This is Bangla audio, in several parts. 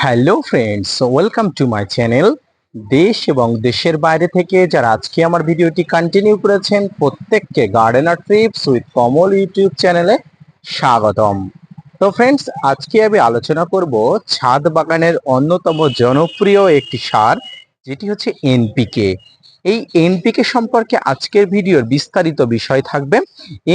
Hello friends, welcome to my channel. দেশ এবং দেশের বাইরে থেকে যারা আজকে আমার ভিডিওটি কন্টিনিউ করেছেন প্রত্যেককে gardener TRIPS with Kamal YouTube চ্যানেলে স্বাগতম। তো ফ্রেন্ডস, আজকে আমি আলোচনা করব ছাদ বাগানের অন্যতম জনপ্রিয় একটি সার, যেটি হচ্ছে এনপিকে। এই এনপিকে সম্পর্কে আজকের ভিডিওর বিস্তারিত বিষয় থাকবে।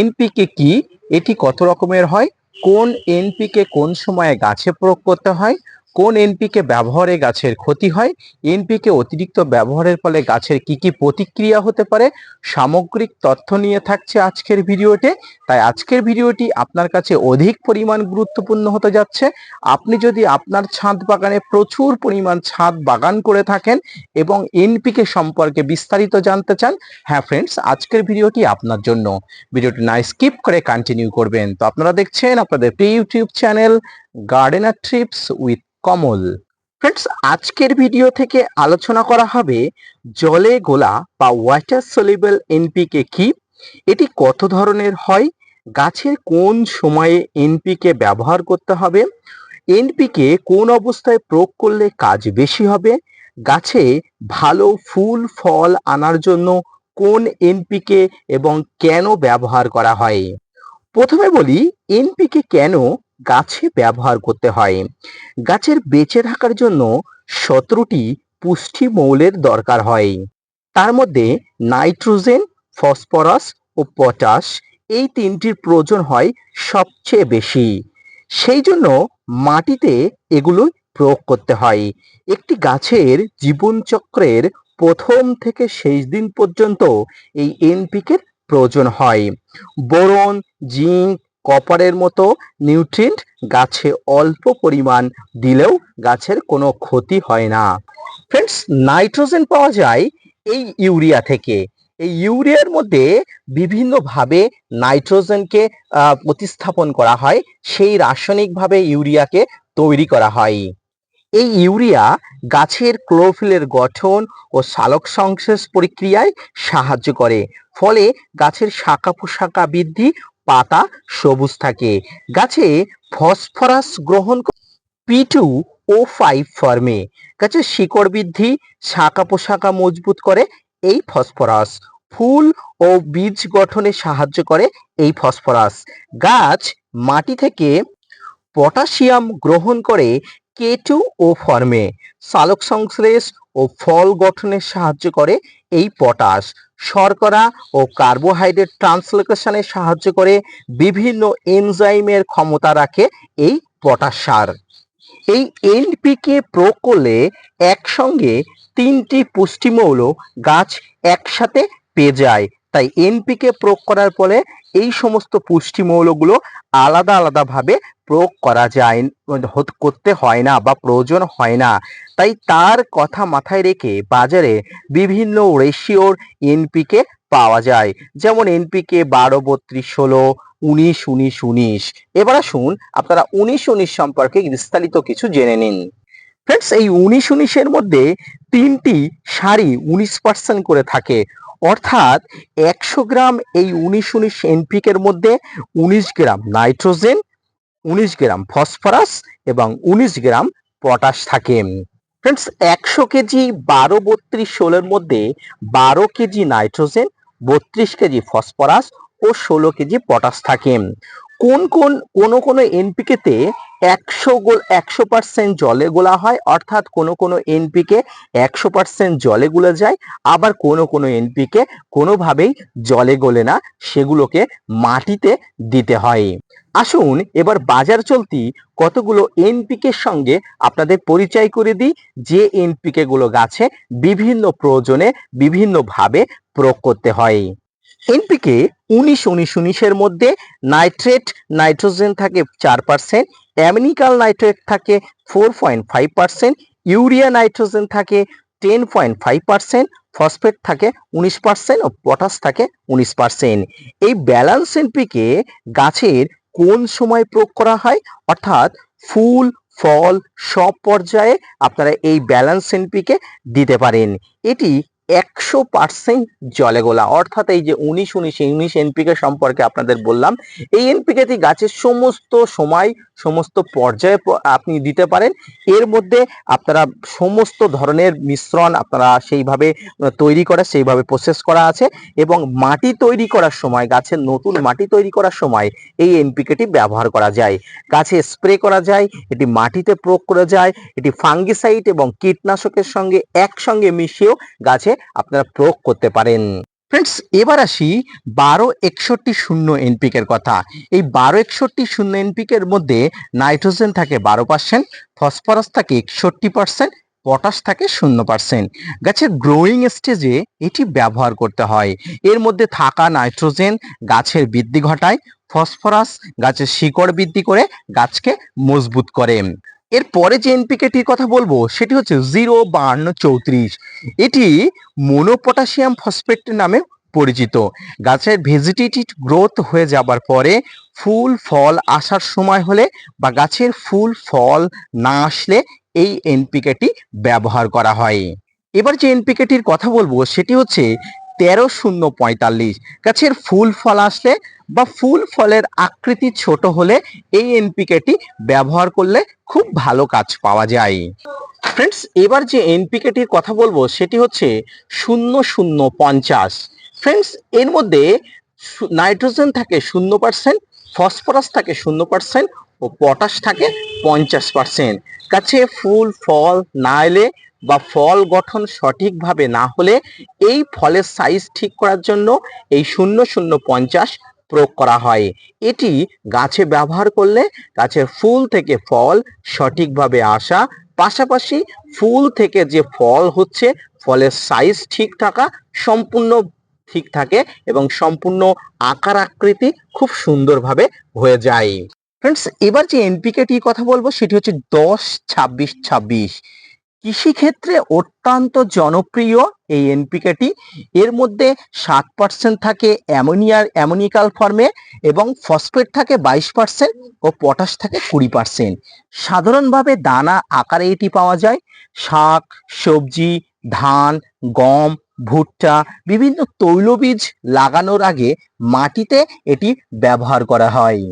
এনপিকে কি, এটি কত রকমের হয়, কোন এনপিকে কোন সময়ে গাছে প্রয়োগ করতে হয়, কোন এনপিকে ব্যবহারে গাছের ক্ষতি হয়, এনপিকে অতিরিক্ত ব্যবহারের ফলে গাছের কি কি প্রতিক্রিয়া হতে পারে, সামগ্রিক তথ্য নিয়ে থাকছে আজকের ভিডিওতে। তাই আজকের ভিডিওটি আপনার কাছে অধিক পরিমাণ গুরুত্বপূর্ণ হতে যাচ্ছে। আপনি যদি আপনার ছাদ বাগানে প্রচুর পরিমাণ ছাদ বাগান করে থাকেন এবং এনপিকে সম্পর্কে বিস্তারিত জানতে চান, হ্যাঁ ফ্রেন্ডস, আজকের ভিডিওটি আপনার জন্য। ভিডিওটি না স্কিপ করে কন্টিনিউ করবেন। তো আপনারা দেখছেন আপনাদের প্রিয় YouTube channel gardener TRIPS with Kamal. Friends, আজকের ভিডিও থেকে আলোচনা করা হবে জলে গোলা বা ওয়াটার সলিউবল এনপিকে কি, এটি কত ধরনের হয়, গাছের কোন সময়ে এনপিকে ব্যবহার করতে হবে, এনপিকে কোন অবস্থায় প্রয়োগ করলে কাজ বেশি হবে, গাছে ভালো ফুল ফল আনার জন্য কোন এনপিকে এবং কেন ব্যবহার করা হয়। প্রথমে বলি এনপিকে কেন গাছে ব্যবহার করতে হয়। গাছের বেঁচে থাকার জন্য 17টি পুষ্টি মৌলের দরকার হয়। তার মধ্যে নাইট্রোজেন, ফসফরাস ও পটাশ, এই তিনটির প্রয়োজন হয় সবচেয়ে বেশি। সেই জন্য মাটিতে এগুলো প্রয়োগ করতে হয়। একটি গাছের জীবনচক্রের প্রথম থেকে শেষ দিন পর্যন্ত এই এনপিকে প্রয়োজন হয়। বোরন, জিঙ্ক, কপারের মতো নিউট্রিয়েন্ট গাছে অল্প পরিমাণ দিলেও গাছের কোনো ক্ষতি হয় না। ফ্রেন্ডস, নাইট্রোজেন পাওয়া যায় এই ইউরিয়া থেকে। এই ইউরিয়ার মধ্যে বিভিন্নভাবে নাইট্রোজেনকে প্রতিস্থাপন করা হয়, সেই রাসায়নিকভাবে ইউরিয়াকে তৈরি করা হয়। এই ইউরিয়া গাছের ক্লোরোফিলের গঠন ও সালোক সংশ্লেষ প্রক্রিয়ায় সাহায্য করে, ফলে গাছের শাখা প্রশাখা বৃদ্ধি, পাতা সবুজ থাকে। গাছে ফসফরাস গ্রহণ P2O5 ফর্মে গাছের শিকড় বৃদ্ধি, শাখা প্রশাখা মজবুত করে এই ফসফরাস। ফুল ও বীজ গঠনে সাহায্য করে এই ফসফরাস। গাছ মাটি থেকে পটাশিয়াম গ্রহণ করে K2O ফর্মে। সালোক সংশ্লেষ ও ফল গঠনে সাহায্য করে এই পটাশ। শর্করা ও কার্বোহাইড্রেট ট্রান্সলোকেশনে সাহায্য করে, বিভিন্ন এনজাইমের ক্ষমতা রাখে এই পটাশ সার। এই এনপিকে প্রয়োগ করলে একসঙ্গে 3টি পুষ্টিমৌল গাছ একসাথে পেয়ে যায়। তাই এনপিকে প্রয়োগ করার ফলে এই সমস্ত পুষ্টিমৌলগুলো আলাদা আলাদাভাবে প্রয়োগ করা যায়, করতে হয় না বা প্রয়োজন হয় না। তাই তার কথা মাথায় রেখে বাজারে বিভিন্ন রেশিওর এনপিকে পাওয়া যায়, যেমন এনপিকে 12-32-16, 19-19-19। এবার আসুন আপনারা 19-19 সম্পর্কে বিস্তারিত কিছু জেনে নিন। ফ্রেন্ডস, এই 19-19-এর মধ্যে 3টি সারই 19% করে থাকে, অর্থাৎ 100 গ্রাম এই 19-19 এনপিকের মধ্যে 19 গ্রাম নাইট্রোজেন, 19 গ্রাম ফসফরাস এবং 19 গ্রাম পটাশ থাকে। ফ্রেন্ডস, 100 কেজি 12-32-16-এর মধ্যে 12 কেজি নাইট্রোজেন, 32 কেজি ফসফরাস ও 16 কেজি পটাশ থাকে। কোন এনপিকেতে 100% জলে গোলা হয়, অর্থাৎ কোন এনপিকে 100% জলে গুলে যায়, আবার কোন এনপিকে কোনোভাবেই জলে গলে না, সেগুলোকে মাটিতে দিতে হয়। আসুন এবার বাজার চলতি কতগুলো এনপিকের সঙ্গে আপনাদের পরিচয় করে দিই, যে এনপিকে গুলো গাছে বিভিন্ন প্রয়োজনে বিভিন্নভাবে প্রয়োগ করতে হয়। এনপিকে 19-19-19-এর মধ্যে নাইট্রেট নাইট্রোজেন থাকে 4%, অ্যামিনিকাল নাইট্রেট থাকে 4.5%, ইউরিয়া নাইট্রোজেন থাকে 10.5%, ফসফেট থাকে 19% ও পটাশ থাকে 19%। এই ব্যালান্স এনপিকে গাছের কোন সময় প্রয়োগ করা হয়, অর্থাৎ ফুল ফল সব পর্যায়ে আপনারা এই ব্যালান্স এনপিকে দিতে পারেন। এটি 100% জলে গোলা, অর্থাৎ এই যে 19-19-19 এনপিকে সম্পর্কে আপনাদের বললাম, এই এনপিকেটি গাছের সমস্ত সময় সমস্ত পর্যায়ে আপনি দিতে পারেন। এর মধ্যে আপনারা সমস্ত ধরনের মিশ্রণ আপনারা সেইভাবে তৈরি করা, সেইভাবে প্রসেস করা আছে, এবং মাটি তৈরি করার সময়, গাছের নতুন মাটি তৈরি করার সময় এই এনপিকেটি ব্যবহার করা যায়। গাছে স্প্রে করা যায়, এটি মাটিতে প্রয়োগ করা যায়, এটি ফাঙ্গিসাইড এবং কীটনাশকের সঙ্গে একসঙ্গে মিশিয়েও গাছে আপনারা প্রয়োগ করতে পারেন। ফ্রেন্ডস, এবার আসি 12-61-0 এনপিকের কথা। এই 12-61-0 এনপিকের মধ্যে নাইট্রোজেন থাকে 12%, ফসফরাস থাকে 61%, পটাশ থাকে 0%। গাছের গ্রোয়িং স্টেজে এটি ব্যবহার করতে হয়। এর মধ্যে থাকা নাইট্রোজেন গাছের বৃদ্ধি ঘটায়, ফসফরাস গাছের শিকড় বৃদ্ধি করে গাছকে মজবুত করে। এরপরে যে এনপিকেটির কথা বলবো সেটি হচ্ছে 0-52-34। এটি মোনোপটাশিয়াম ফসফেট নামে পরিচিত। গাছের ভেজিটেটিভ গ্রোথ হয়ে যাবার পরে ফুল ফল আসার সময় হলে বা গাছের ফুল ফল না আসলে এই এনপিকেটি ব্যবহার করা হয়। এবার যে এনপিকেটির কথা বলবো সেটি হচ্ছে 13-0-45। গাছের ফুল ফল আসলে বা ফুল ফলের আকৃতি ছোট হলে এই এনপিকেটি ব্যবহার করলে খুব ভালো কাজ পাওয়া যায়। ফ্রেন্ডস, এবার যে এনপিকেটির কথা বলবো সেটি হচ্ছে 0-0-50। ফ্রেন্ডস, এর মধ্যে নাইট্রোজেন থাকে 0%, ফসফরাস থাকে 0% ও পটাশ থাকে 50%। গাছে ফুল ফল না এলে বা ফল গঠন সঠিকভাবে না হলে এই ফলের সাইজ ঠিক করার জন্য এই 0-0-50 প্রয়োগ করা হয়। এটি গাছে ব্যবহার করলে গাছের ফুল থেকে ফল সঠিকভাবে আসা, পাশাপাশি ফুল থেকে যে ফল হচ্ছে ফলের সাইজ ঠিক থাকা, সম্পূর্ণ ঠিক থাকে এবং সম্পূর্ণ আকার আকৃতি খুব সুন্দরভাবে হয়ে যায়। ফ্রেন্ডস, এবার যে এনপিকেটি কথা বলবো সেটি হচ্ছে 10-26-26। কৃষিক্ষেত্রে অত্যন্ত জনপ্রিয় এই এনপিকেটি। এর মধ্যে 7% থাকে অ্যামোনিয়াল ফর্মে এবং ফসফেট থাকে 22% ও পটাশ থাকে 20%। সাধারণভাবে দানা আকারে এটি পাওয়া যায়। শাক সবজি, ধান, গম, ভুট্টা, বিভিন্ন তৈলবীজ লাগানোর আগে মাটিতে এটি ব্যবহার করা হয়।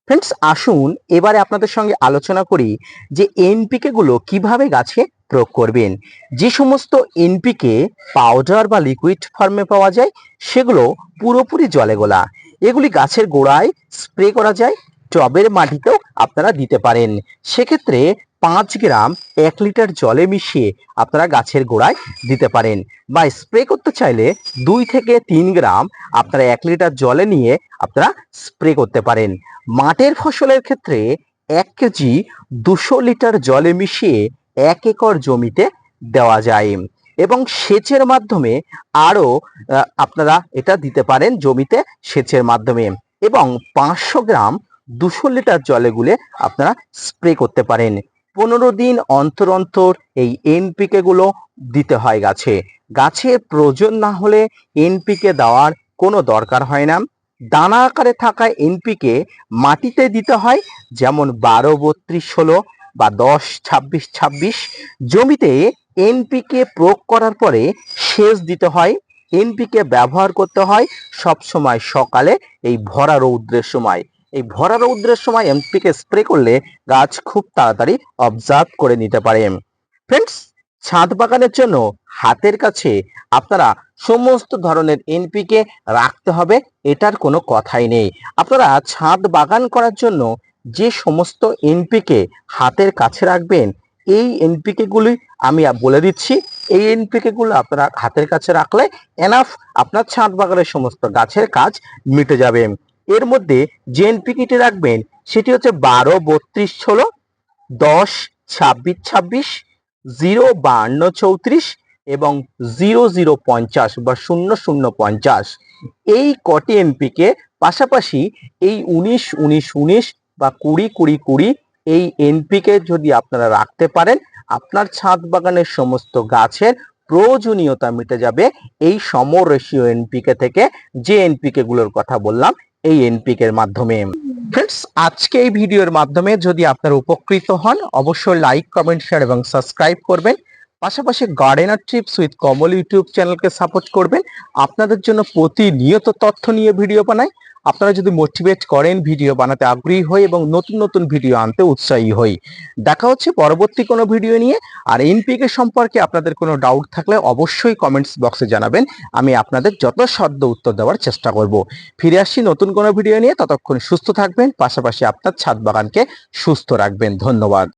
ফ্রেন্ডস, আসুন এবারে আপনাদের সঙ্গে আলোচনা করি যে এনপিকে গুলো কিভাবে গাছে প্রয়োগ করবেন। যে সমস্ত এনপিকে পাউডার বা লিকুইড ফর্মে পাওয়া যায় সেগুলো পুরোপুরি জলে গোলা। এগুলি গাছের গোড়ায় স্প্রে করা যায়, টবের মাটিতেও আপনারা দিতে পারেন। সেক্ষেত্রে 5 গ্রাম 1 লিটার জলে মিশিয়ে আপনারা গাছের গোড়ায় দিতে পারেন, বা স্প্রে করতে চাইলে 2 থেকে 3 গ্রাম আপনারা 1 লিটার জলে নিয়ে আপনারা স্প্রে করতে পারেন। মাঠের ফসলের ক্ষেত্রে 1 কেজি 200 লিটার জলে মিশিয়ে 1 একর জমিতে দেওয়া যায়, এবং সেচের মাধ্যমে আরো আপনারা এটা দিতে পারেন জমিতে সেচের মাধ্যমে, এবং 500 গ্রাম 200 লিটার জলে গুলে আপনারা স্প্রে করতে পারেন। 15 দিন অন্তর অন্তর এই এনপিকে গুলো দিতে হয় গাছে। গাছের প্রয়োজন না হলে এনপিকে দেওয়ার কোনো দরকার হয় না। দানা আকারে থাকা এনপিকে মাটিতে দিতে হয়, যেমন 12-32-16 বা 10-26-26। জমিতে এনপিকে প্রয়োগ করার পরে সেচ দিতে হয়। এনপিকে ব্যবহার করতে হয় সব সময় সকালে, এই ভরা রৌদ্রের সময়। এই ভরা রৌদ্রের সময় এনপিকে স্প্রে করলে গাছ খুব তাড়াতাড়ি অবজার্ভ করে নিতে পারে। ফ্রেন্ডস, ছাদ বাগানের জন্য হাতের কাছে আপনারা সমস্ত ধরনের এনপিকে রাখতে হবে, এটার কোনো কথাই নেই। আপনারা ছাদ বাগান করার জন্য যে সমস্ত এনপিকে হাতের কাছে রাখবেন, এই এনপিকে গুলি আমি বলে দিচ্ছি। এই এনপিকে গুলো আপনারা হাতের কাছে রাখলে এনাফ, আপনার ছাদ বাগানের সমস্ত গাছের কাজ মিটে যাবে। এর মধ্যে যে এনপিকেটি রাখবেন সেটি হচ্ছে 12-32-16, 10-26-26, 0-52-34 এবং 0-0-50 বা 0-0-50। এই কটি এনপিকে পাশাপাশি এই 19-19-19 বা 20-20-20 এই এনপিকে যদি আপনারা রাখতে পারেন, আপনার ছাদ বাগানের সমস্ত গাছের প্রয়োজনীয়তা মিটে যাবে এই সমরেশীয় এনপিকে থেকে, যে এনপিকে গুলোর কথা বললাম এই এনপিকে এর মাধ্যমে। ফ্রেন্ডস, আজকে এই ভিডিওর মাধ্যমে যদি আপনারা উপকৃত হন অবশ্যই লাইক কমেন্ট শেয়ার এবং সাবস্ক্রাইব করবেন। পাশাপাশি gardener TRIPS with Kamal YouTube চ্যানেলকে সাপোর্ট করবেন। আপনাদের জন্য প্রতিনিয়ত তথ্য নিয়ে ভিডিও বানাই। আপনারা যদি মোটিভেট করেন, ভিডিও বানাতে আগ্রহী হই এবং নতুন নতুন ভিডিও আনতে উৎসাহী হই। দেখা হচ্ছে পরবর্তী কোনো ভিডিও নিয়ে। আর এনপিকে সম্পর্কে আপনাদের কোনো ডাউট থাকলে অবশ্যই কমেন্টস বক্সে জানাবেন। আমি আপনাদের যথাসাধ্য উত্তর দেওয়ার চেষ্টা করব। ফিরে আসছি নতুন কোনো ভিডিও নিয়ে। ততক্ষণ সুস্থ থাকবেন, পাশাপাশি আপনার ছাদ বাগানকে সুস্থ রাখবেন। ধন্যবাদ।